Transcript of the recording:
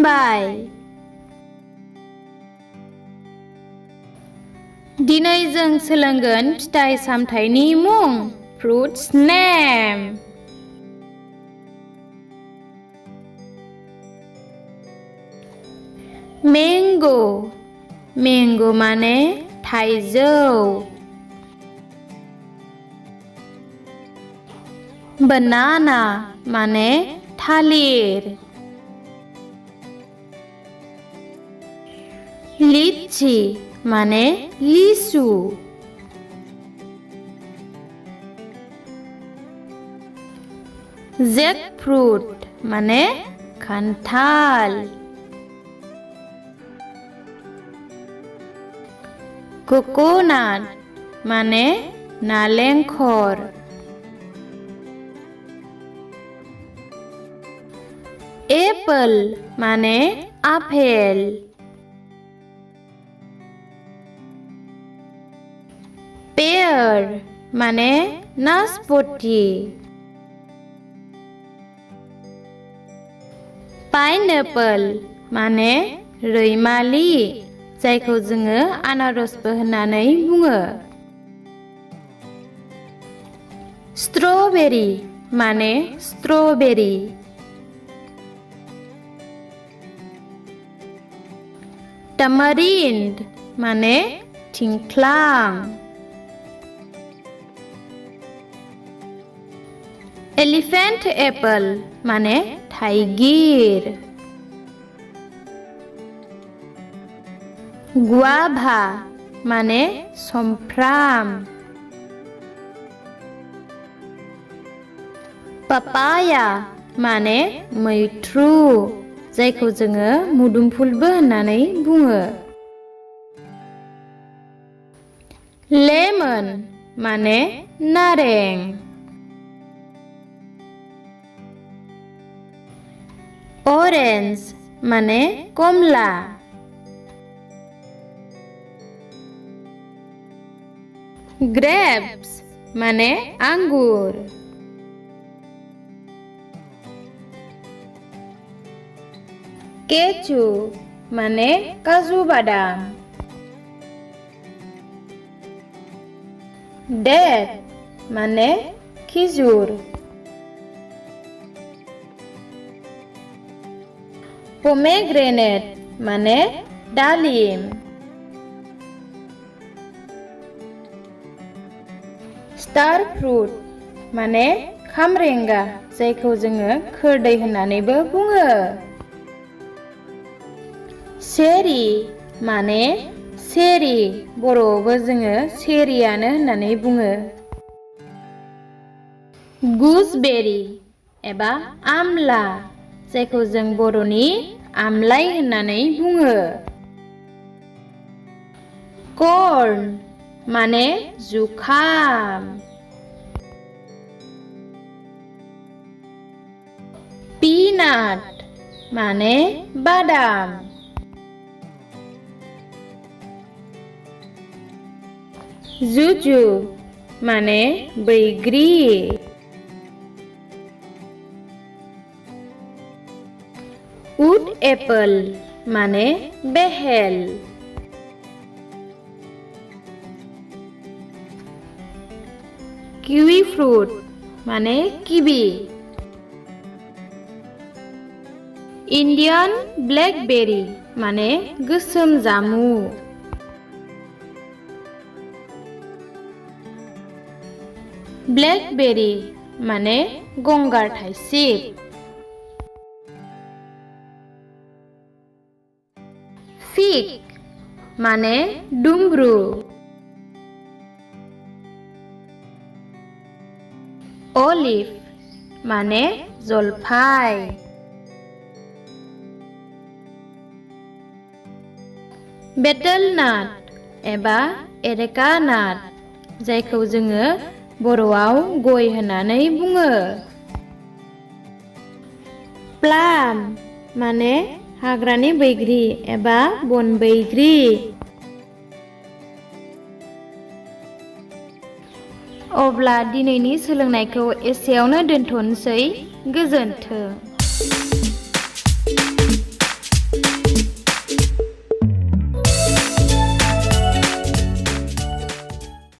खुलुमबाय। दिनै जों सोलोंगोन फिथाइ सामथाइनि मुं फ्रुट्स नेम। मैंगो मैंगो माने थाइजौ। बनाना माने थालिर। लीची माने लिसु। जैकफ्रूट माने खान्थाल। कोकोनट माने नालेंखर। एप्पल माने आपेल। पेयर माने नासपति। पाइनएप्पल माने रैमालि, जायखौ जोङो आनारसबो होननानै बुङो। स्ट्रबेरी माने स्ट्रबेरी। टमारिंड माने थिंख्लां। एलिफेन्ट एप्पल माने थाइगिर। गुआभा माने सुमफ्राम। पापाया माने मैथ्रु, जायखौ जोङो मुदुमफुलबो होननानै बुङो। लेमन माने नारें। ऑरेंज माने कमला। ग्रेप्स माने आंगुर। केचु माने काजु बादाम। डेट माने खिजुर। पोमेग्रेनेट माने दालिम। स्टार फ्रुट माने खामरेंगा, जायखौ जोङो खोरदै होननानैबो बुङो। चेरी माने चेरी, बर'आवबो जोङो चेरियानो होननानै बुङो। गुसबेरी एबा आमला, जायखौ जों बर'नि आमलाइ होननानै बुङो। कॉर्न माने जुखाम। पीनाट माने बादाम। जुजु माने बैग्रि। उड एप्पल माने बेहेल। किवी फ्रूट माने किवी। इंडियन ब्लैकबेरी माने गोसोम जामु। ब्लैकबेरी माने गंगार थाइसिब। फिग माने दुम्ब्रु। अलिव माने जलफाय। बेटलनाट एबा एरेका नाट, जायखौ जोङो बर'आव गय होननानै बुङो। प्लाम माने हाग्रानि बैग्रि एबा बन बैग्रि। अब्ला दिनैनि सोलोंनायखौ एसेयावनो दोनथ'नोसै। गोजोन्थों।